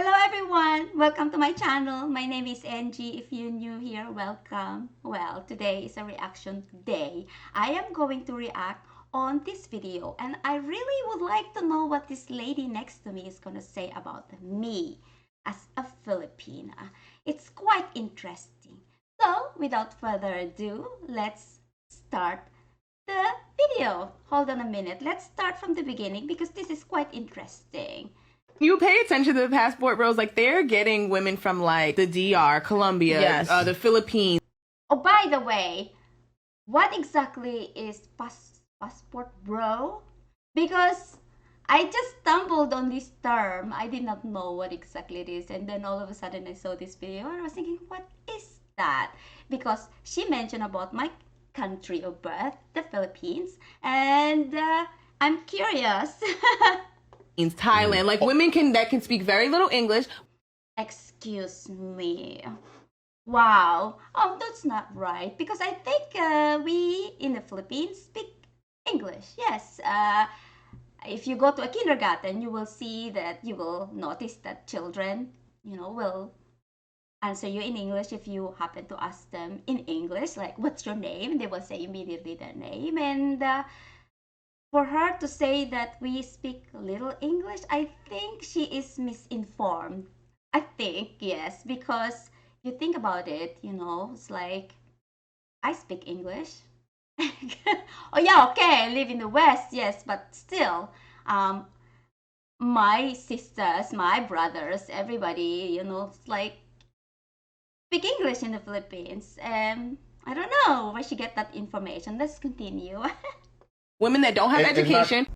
Hello everyone! Welcome to my channel. My name is Angie. If you're new here, welcome. Well, today is a reaction day. I am going to react on this video and I really would like to know what this lady next to me is going to say about me as a Filipina. It's quite interesting. So, without further ado, let's start the video. Hold on a minute. Let's start from the beginning because this is quite interesting. You pay attention to the passport bros, like they're getting women from like the DR, Colombia, Yes. the Philippines. Oh, by the way, what exactly is passport bro? Because I just stumbled on this term. I did not know what exactly it is. And then all of a sudden I saw this video and I was thinking, what is that? Because she mentioned about my country of birth, the Philippines. And I'm curious. Thailand, like women that can speak very little English. Excuse me. Wow. Oh, that's not right. Because I think we in the Philippines speak English. Yes. If you go to a kindergarten, you will see that you will notice that children, will answer you in English if you happen to ask them in English, like, what's your name? They will say immediately their name. And for her to say that we speak little English, I think she is misinformed. I think, yes, because you think about it, it's like, I speak English. Oh, yeah, okay, I live in the West, yes, but still, my sisters, my brothers, everybody, it's like, speak English in the Philippines. I don't know where she get that information. Let's continue. Women that don't have education.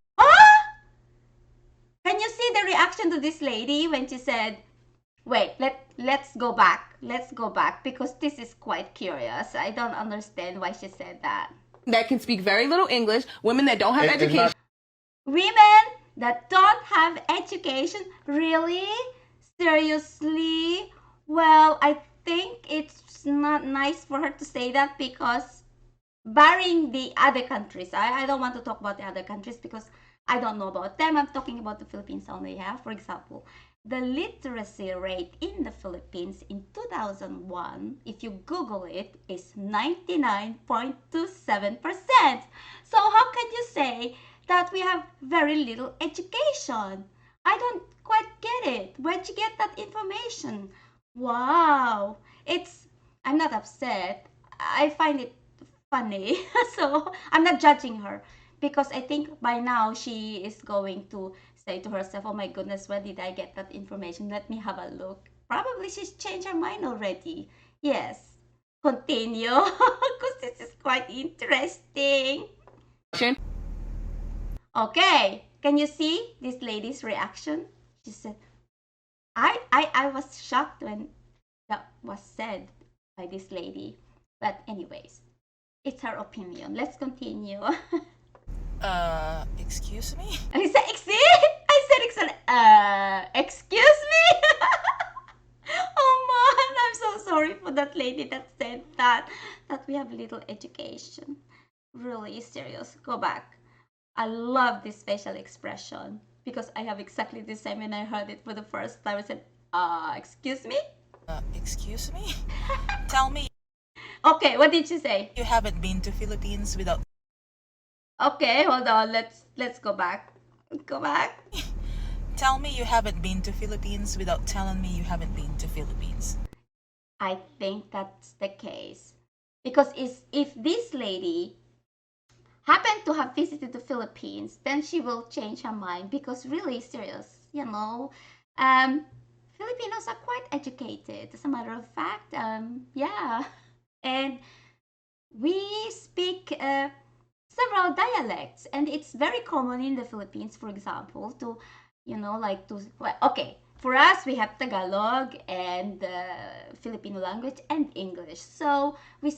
Can you see the reaction to this lady when she said, wait, let's go back. Let's go back because this is quite curious. I don't understand why she said that. That can speak very little English. Women that don't have education. Women that don't have education? Really? Seriously? Well, I think it's not nice for her to say that because barring the other countries, I don't want to talk about the other countries because I don't know about them. I'm talking about the Philippines only. Yeah, for example, the literacy rate in the Philippines in 2001, if you Google it, is 99.27%. So how can you say that we have very little education? I don't quite get it. Where'd you get that information? Wow. I'm not upset. I find it funny. So I'm not judging her because I think by now she is going to say to herself, oh my goodness, where did I get that information? Let me have a look. Probably she's changed her mind already. Yes. Continue because this is quite interesting. Okay. Can you see this lady's reaction? She said, I was shocked when that was said by this lady. But anyways, it's her opinion. Let's continue. Excuse me? I said, excuse me? Oh man, I'm so sorry for that lady that said that we have little education. Really serious. Go back. I love this facial expression because I have exactly the same when I heard it for the first time. I said, excuse me? Excuse me? Tell me Okay, what did you say? you haven't been to Philippines without... Okay, hold on. Let's go back. Go back. Tell me you haven't been to Philippines without telling me you haven't been to Philippines. I think that's the case. Because if this lady happened to have visited the Philippines, then she will change her mind because really serious, Filipinos are quite educated. As a matter of fact, yeah. And we speak several dialects and it's very common in the Philippines, for example, to, well, okay, for us, we have Tagalog and the Filipino language and English. So we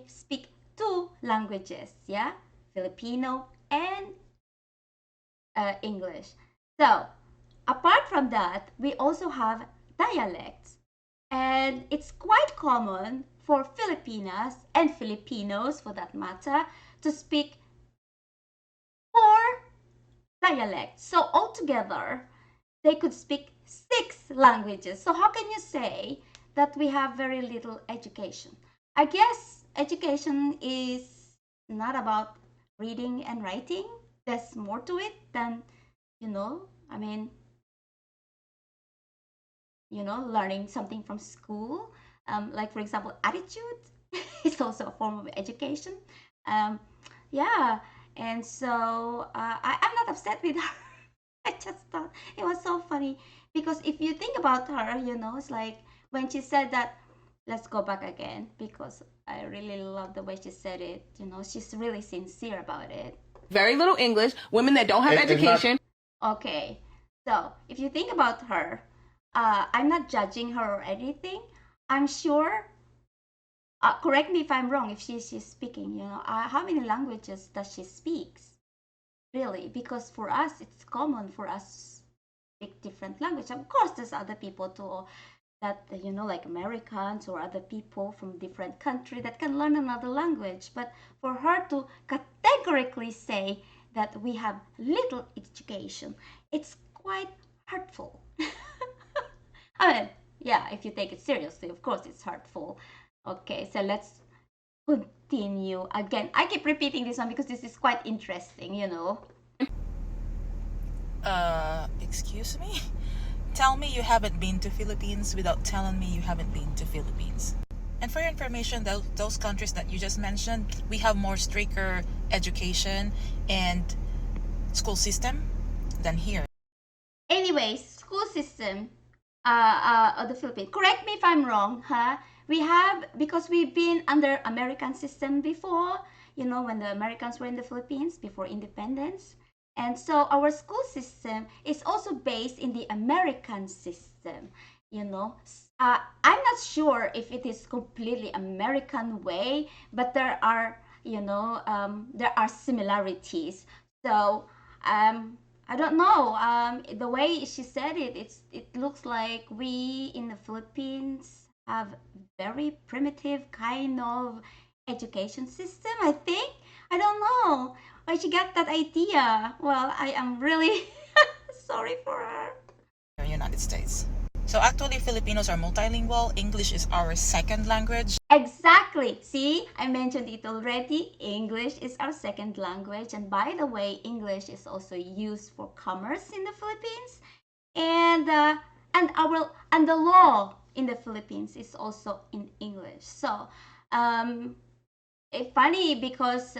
speak two languages, yeah, Filipino and English. So apart from that, we also have dialects, and it's quite common for Filipinas and Filipinos, for that matter, to speak four dialects. So altogether, they could speak 6 languages. So how can you say that we have very little education? I guess education is not about reading and writing. There's more to it than, I mean, learning something from school. Like, for example, attitude is also a form of education. Um, yeah, and so I'm not upset with her. I just thought it was so funny because if you think about her, it's like when she said that, let's go back again because I really love the way she said it. She's really sincere about it. Very little English, women that don't have education. Okay, so if you think about her, I'm not judging her or anything. I'm sure. Correct me if I'm wrong. If she's speaking, how many languages does she speak? Really, because for us, it's common for us to speak different language. Of course, there's other people too that like Americans or other people from different country that can learn another language. But for her to categorically say that we have little education, it's quite hurtful. I mean, yeah, if you take it seriously, of course it's hurtful. Okay, so let's continue. Again, I keep repeating this one because this is quite interesting. Excuse me? Tell me you haven't been to Philippines without telling me you haven't been to Philippines. And for your information, those countries that you just mentioned, we have more stricter education and school system than here. Anyway, school system of the Philippines. Correct me if I'm wrong, huh? We have, because we've been under American system before, when the Americans were in the Philippines before independence. And so our school system is also based in the American system, I'm not sure if it is completely American way, but there are, there are similarities. So, I don't know. The way she said it, it looks like we in the Philippines have very primitive kind of education system. I think. I don't know where she got that idea. Well, I am really sorry for her. United States. So actually, Filipinos are multilingual. English is our second language. Exactly. See, I mentioned it already. English is our second language. And by the way, English is also used for commerce in the Philippines. And the law in the Philippines is also in English. So, it's funny because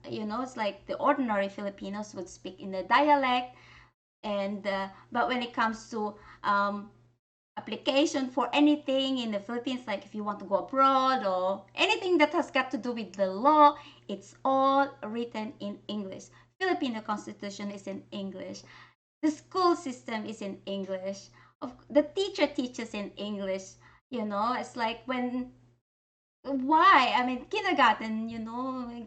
it's like the ordinary Filipinos would speak in the dialect, and but when it comes to application for anything in the Philippines, like if you want to go abroad or anything that has got to do with the law, it's all written in English. Filipino constitution is in English. The school system is in English. The teacher teaches in English. It's like why? I mean, kindergarten,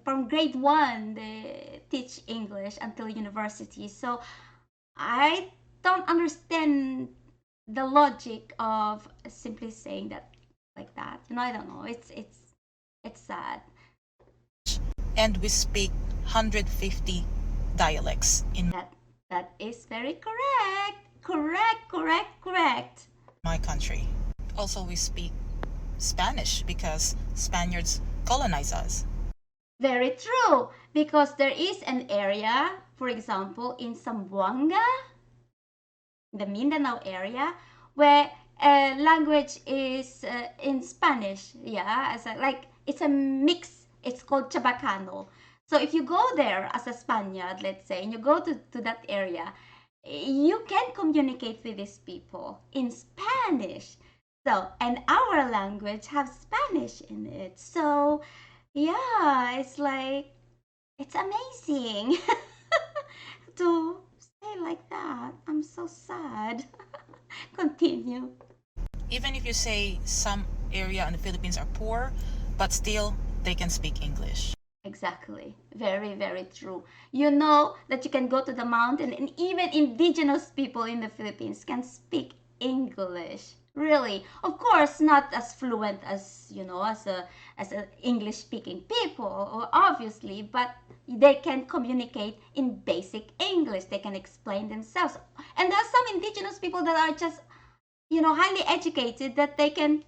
from grade 1, they teach English until university. So I don't understand the logic of simply saying that like that. I don't know. It's sad. And we speak 150 dialects in That is very correct. Correct. my country. Also, we speak Spanish because Spaniards colonize us. Very true. Because there is an area, for example, in Zamboanga, the Mindanao area, where language is in Spanish. Yeah, like it's a mix. It's called Chabacano. So if you go there as a Spaniard, let's say, and you go to that area, you can communicate with these people in Spanish. So, and our language have Spanish in it. So, yeah, it's like, it's amazing to say like that. I'm so sad. Continue. Even if you say some area in the Philippines are poor, but still they can speak English. Exactly. Very, very true. You know that you can go to the mountain and even indigenous people in the Philippines can speak English. Really, of course, not as fluent as as a English speaking people, obviously, but they can communicate in basic English. They can explain themselves, and there are some indigenous people that are just highly educated, that they can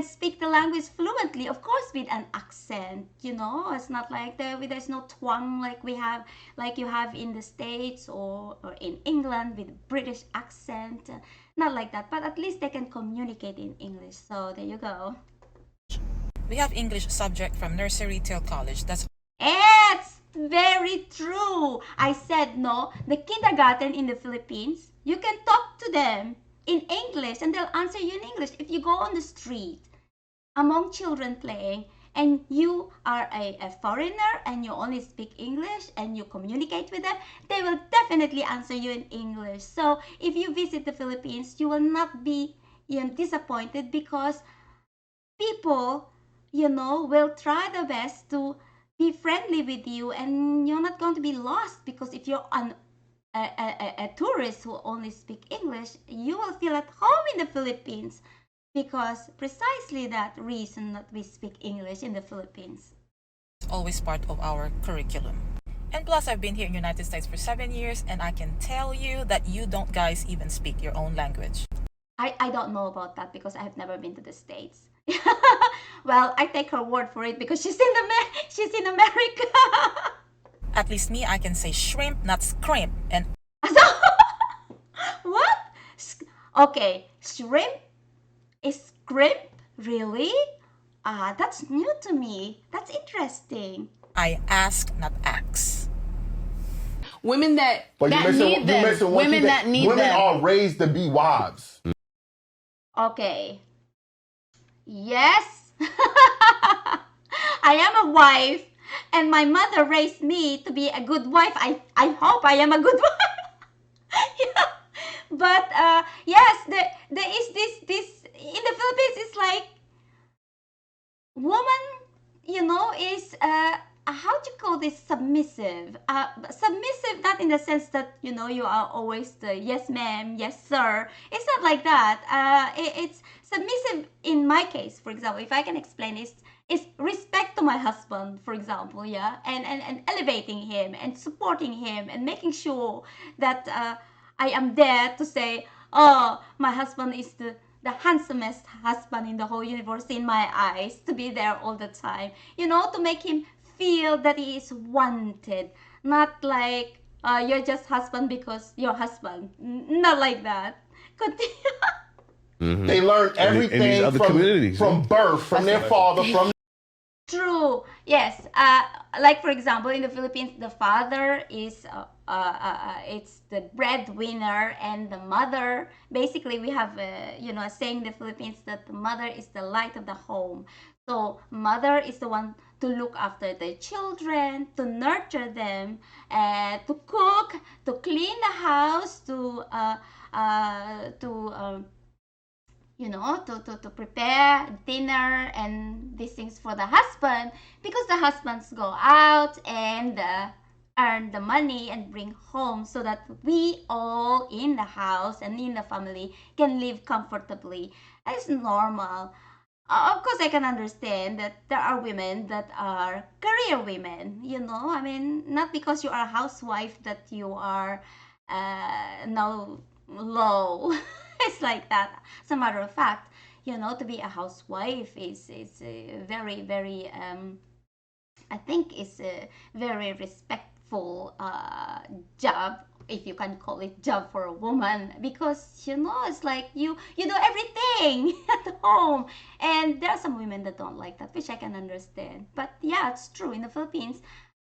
speak the language fluently, of course with an accent. It's not like there's no twang like we have, like you have in the States, or in England with British accent. Not like that, but at least they can communicate in English. So there you go. We have English subject from nursery till college. That's It's very true. I said no. The kindergarten in the Philippines, you can talk to them in English and they'll answer you in English. If you go on the street among children playing and you are a foreigner and you only speak English and you communicate with them, they will definitely answer you in English. So if you visit the Philippines, you will not be disappointed, because people, will try their best to be friendly with you, and you're not going to be lost, because if you're a tourist who only speak English, you will feel at home in the Philippines, because precisely that reason that we speak English in the Philippines. always part of our curriculum. And plus, I've been here in the United States for 7 years, and I can tell you that you don't guys even speak your own language. I don't know about that, because I have never been to the States. Well, I take her word for it, because she's in America. At least me, I can say shrimp, not scrimp. And What? Okay, shrimp is shrimp? Really? That's new to me. That's interesting. I ask, not ask. Women that But that need them. Women that need women them. are raised to be wives. Okay. Yes. I am a wife, and my mother raised me to be a good wife. I hope I am a good wife. Yeah. But yes, there is this in the Philippines. It's like woman, is how do you call this, submissive? Submissive, not in the sense that you are always the yes ma'am, yes sir. It's not like that. It's submissive in my case. For example, if I can explain, is respect to my husband, for example, yeah, and elevating him and supporting him and making sure that I am there to say, oh, my husband is the handsomest husband in the whole universe in my eyes, to be there all the time, to make him feel that he is wanted, not like you're just husband because you're husband. Not like that. They learn everything these other communities, from birth, from their father, from True. Yes. Like for example, in the Philippines, the father is it's the breadwinner, and the mother. Basically, we have a saying in the Philippines that the mother is the light of the home. So mother is the one to look after the children, to nurture them, to cook, to clean the house, to prepare dinner and these things for the husband, because the husbands go out and earn the money and bring home, so that we all in the house and in the family can live comfortably. It's normal. Of course, I can understand that there are women that are career women. I mean, not because you are a housewife that you are now low. It's like that. As a matter of fact, to be a housewife is a very, very I think it's a very respectful job, if you can call it job, for a woman, because it's like you do everything at home, and there are some women that don't like that, which I can understand. But yeah, it's true. In the Philippines,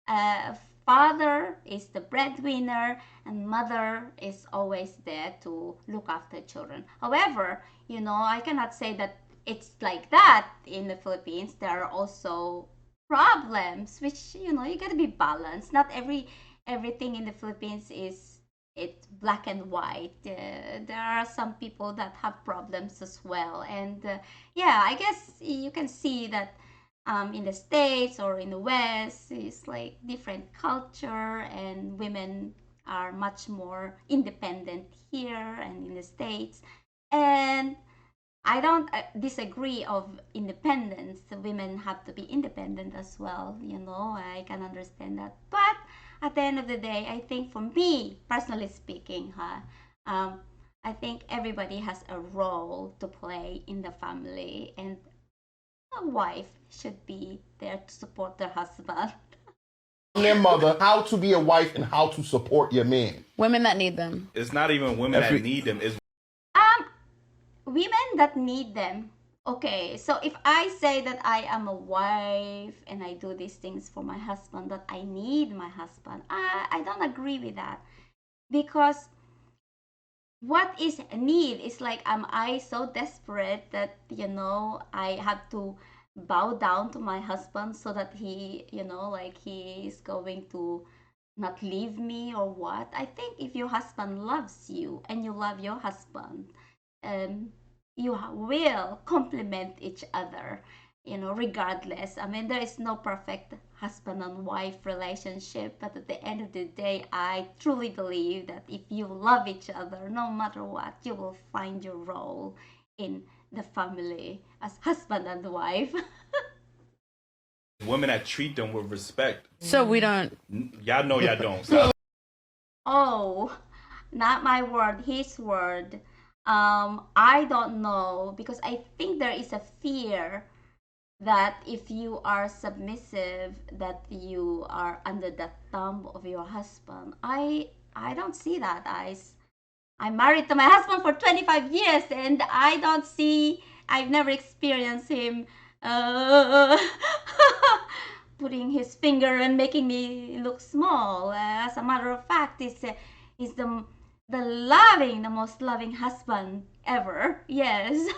uh, father is the breadwinner and mother is always there to look after children. However, I cannot say that it's like that in the Philippines. There are also problems, which you got to be balanced. Not everything in the Philippines is it's black and white. There are some people that have problems as well, and yeah, I guess you can see that in the States or in the West, it's like different culture, and women are much more independent here and in the States. And I don't disagree of independence. Women have to be independent as well. I can understand that. But at the end of the day, I think for me, personally speaking, um, I think everybody has a role to play in the family, and a wife should be there to support their husband. their mother how to be a wife and how to support your man. Women that need them. It's not even women that need them. It's Women that need them. Okay, so if I say that I am a wife and I do these things for my husband, that I need my husband, I don't agree with that. Because what is need is like, am I so desperate that I have to bow down to my husband so that he like he is going to not leave me or what? I think if your husband loves you and you love your husband, you will complement each other, regardless. I mean, there is no perfect husband and wife relationship, but at the end of the day, I truly believe that if you love each other, no matter what, you will find your role in the family as husband and wife. women that treat them with respect. So we don't. Y'all know y'all don't. So Oh, not my word, his word. I don't know, because I think there is a fear that if you are submissive, that you are under the thumb of your husband. I don't see that. I'm married to my husband for 25 years, and I've never experienced him putting his finger and making me look small. As a matter of fact, he's the most loving husband ever. Yes.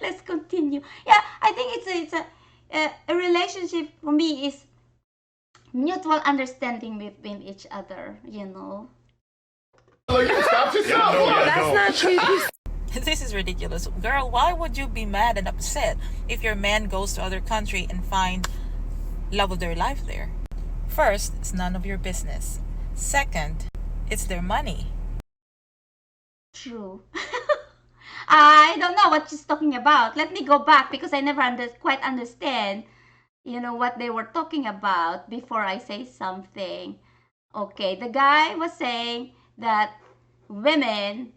Let's continue. Yeah, I think a relationship for me is mutual understanding between each other. Stop yourself. That's not true. This is ridiculous. Girl, why would you be mad and upset if your man goes to other country and find love of their life there? First, it's none of your business. Second, it's their money. True. I don't know what she's talking about. Let me go back, because I never quite understand, what they were talking about before I say something. Okay, the guy was saying that women.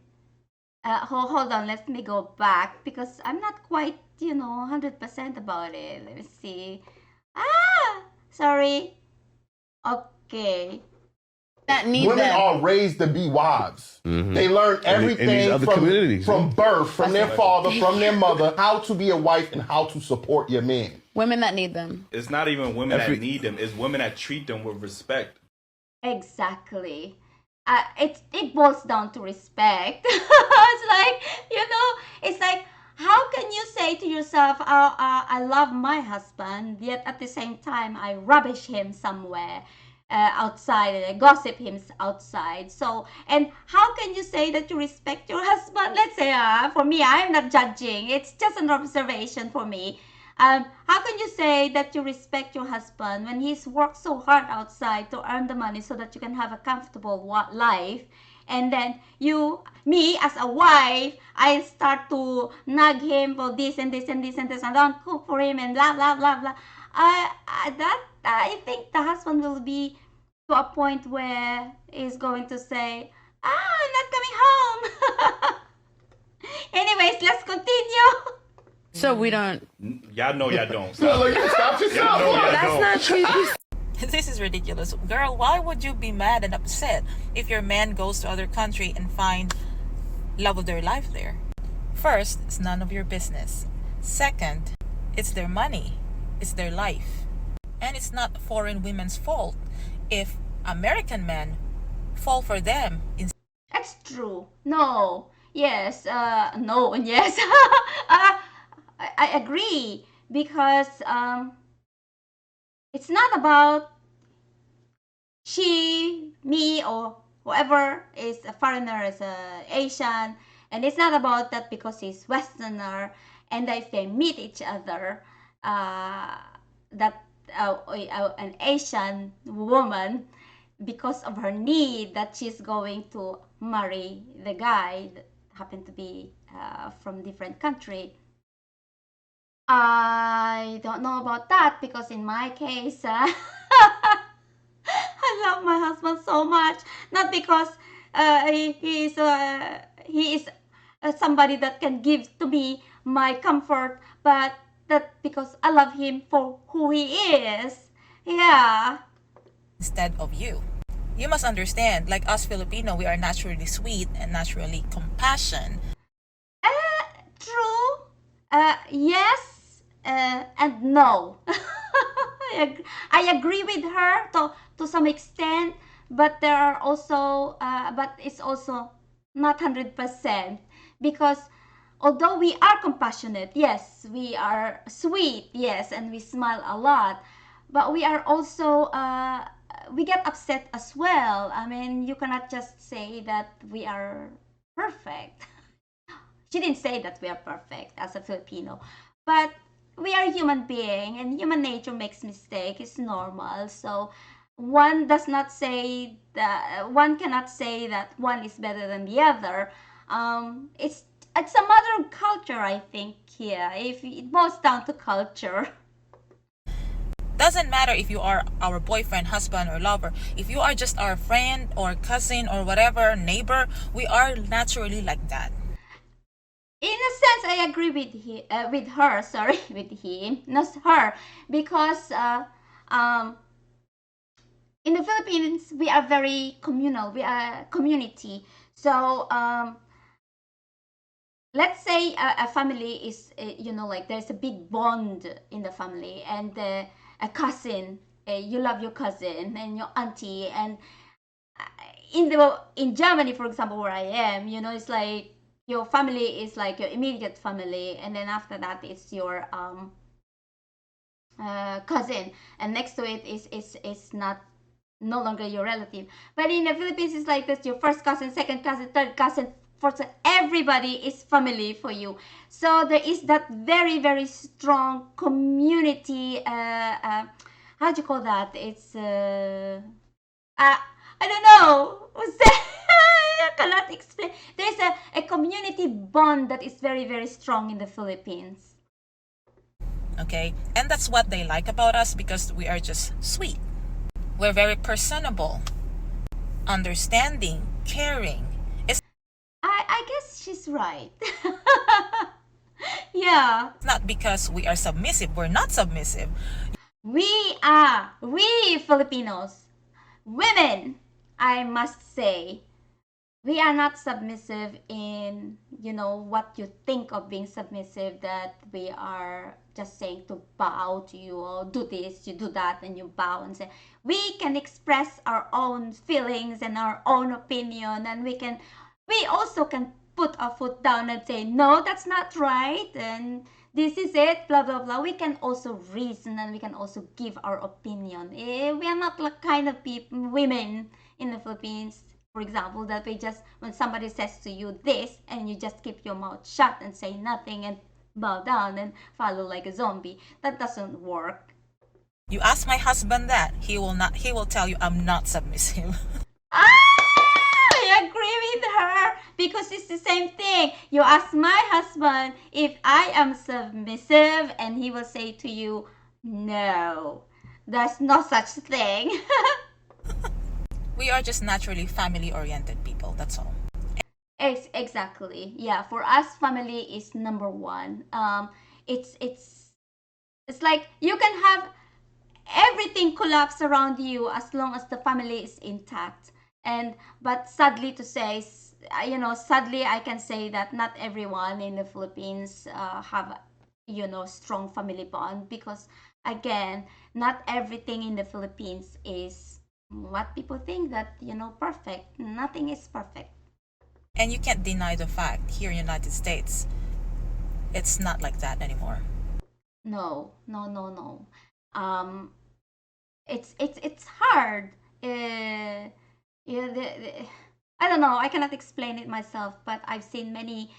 Hold on, let me go back, because I'm not quite, 100% about it. Let me see. Sorry. Okay. That need Women them. are raised to be wives. They learn in everything these other communities. from birth, from their father, from their mother, how to be a wife and how to support your man. Women that need them. it's not even women that need them. It's women that treat them with respect. Exactly. It boils down to respect. It's like, it's like, how can you say to yourself, I love my husband, yet at the same time I rubbish him somewhere outside, and I gossip him outside. So, and how can you say that you respect your husband? Let's say, for me, I'm not judging. It's just an observation for me. How can you say that you respect your husband when he's worked so hard outside to earn the money so that you can have a comfortable life, and then me as a wife, I start to nag him for this and this and this and this, and don't cook for him and blah blah blah blah. I think the husband will be to a point where he's going to say, I'm not coming home. Anyways, let's continue. So we don't. Y'all know y'all don't. Stop yourself. Y'all know y'all That's don't. not true. This is ridiculous. Girl, why would you be mad and upset if your man goes to other country and find love of their life there? First, it's none of your business. Second, it's their money. It's their life. And it's not foreign women's fault if American men fall for them in. That's true. No. Yes. No and yes. I agree, because it's not about she, me, or whoever is a foreigner, is a Asian, and it's not about that because he's Westerner, and if they meet each other, that an Asian woman, because of her need, that she's going to marry the guy, happen to be from different country. I don't know about that because in my case, I love my husband so much. Not because he is somebody that can give to me my comfort, but that because I love him for who he is. Yeah. instead of you. You must understand, like us Filipino, we are naturally sweet and naturally compassion. True. Yes and no. I agree with her to some extent, but there are also, but it's also not 100% because although we are compassionate, yes, we are sweet, yes, and we smile a lot, but we are also, we get upset as well. I mean, you cannot just say that we are perfect. She didn't say that we are perfect as a Filipino, but we are human being and human nature makes mistake. It's normal. So one does not say that one cannot say that one is better than the other. It's a matter of culture, I think. Yeah, if it boils down to culture. Doesn't matter if you are our boyfriend, husband, or lover. If you are just our friend or cousin or whatever, neighbor, we are naturally like that. In a sense, I agree with her. Sorry, with him, not her, because in the Philippines, we are very communal. We are community. So let's say a family is, like there's a big bond in the family, and a cousin, you love your cousin and your auntie, and in Germany, for example, where I am, it's like your family is like your immediate family, and then after that, it's your cousin, and next to it is not no longer your relative. But in the Philippines, it's like this: your first cousin, second cousin, third cousin, fourth. Everybody is family for you. So there is that very very strong community. How do you call that? It's I don't know. What's that? I cannot explain. There's a community bond that is very very strong in the Philippines. Okay? And that's what they like about us because we are just sweet. We're very personable, understanding, caring. It's I guess she's right. Yeah. not because we are submissive. We're not submissive. We Filipinos, women, I must say, we are not submissive in, what you think of being submissive, that we are just saying to bow to you or do this, you do that, and you bow and say, we can express our own feelings and our own opinion, and we also can put our foot down and say, no, that's not right, and this is it, blah blah blah. We can also reason and we can also give our opinion. We are not like kind of people, women in the Philippines, for example, that we just, when somebody says to you this, and you just keep your mouth shut and say nothing and bow down and follow like a zombie. That doesn't work. You ask my husband that, he will tell you I'm not submissive. I agree with her because it's the same thing. You ask my husband if I am submissive, and he will say to you, no, there's no such thing. We are just naturally family oriented people, that's all. Exactly. Yeah, for us, family is number one. It's like you can have everything collapse around you as long as the family is intact. And but sadly to say, sadly I can say that not everyone in the Philippines have strong family bond, because again, not everything in the Philippines is what people think that perfect. Nothing is perfect. And you can't deny the fact here in the United States, it's not like that anymore. No, no, no, no. Um, it's hard. Yeah, I don't know. I cannot explain it myself, but I've seen many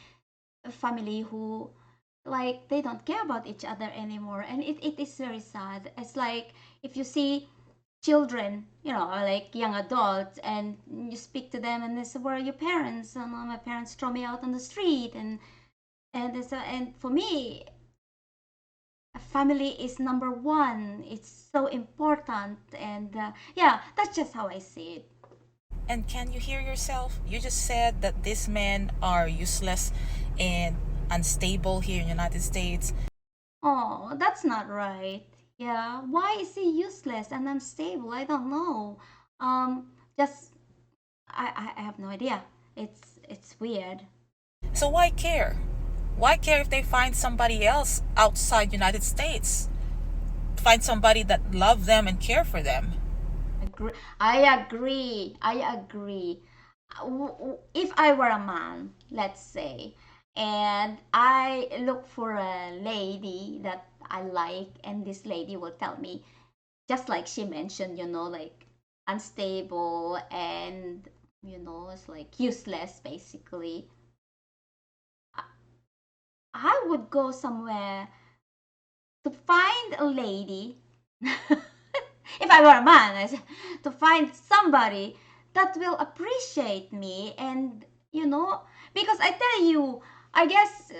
family who, like, they don't care about each other anymore, and it is very sad. It's like if you see children, like young adults, and you speak to them and they say, "Where are your parents?" And my parents throw me out on the street, and for me, family is number one. It's so important, and yeah, that's just how I see it. And can you hear yourself? You just said that these men are useless and unstable here in the United States. Oh, that's not right. Yeah, why is he useless and unstable? I don't know. Just I have no idea. It's weird. So why care? Why care if they find somebody else outside United States? Find somebody that love them and care for them. I agree. I agree. If I were a man, let's say, and I look for a lady that I like, and this lady will tell me, just like she mentioned, like unstable and, it's like useless basically. I would go somewhere to find a lady. If I were a man, to find somebody that will appreciate me, and because I tell you, I guess,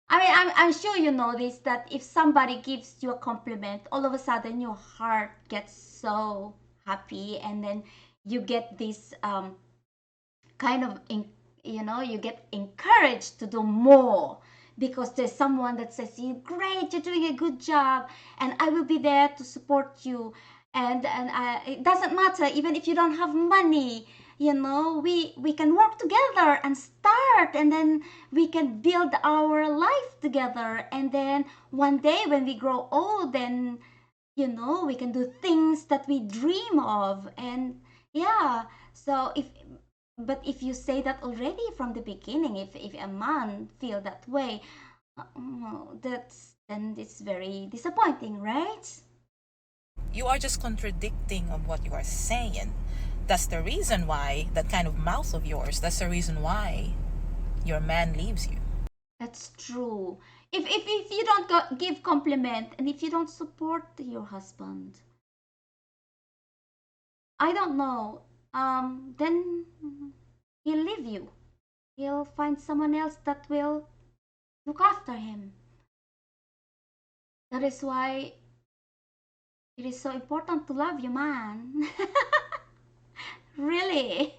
I mean, I'm sure you know this, that if somebody gives you a compliment, all of a sudden your heart gets so happy, and then you get this kind of you get encouraged to do more, because there's someone that says, "You great, you're doing a good job, and I will be there to support you." And it doesn't matter even if you don't have money. We can work together and start, and then we can build our life together, and then one day when we grow old, then we can do things that we dream of. And yeah, so if you say that already from the beginning, if a man feel that way, that's then it's very disappointing, right? You are just contradicting of what you are saying. That's the reason why that kind of mouth of yours, that's the reason why your man leaves you. That's true. If you don't give compliment, and if you don't support your husband, I don't know, then he'll leave you. He'll find someone else that will look after him. That is why it is so important to love your man. Really.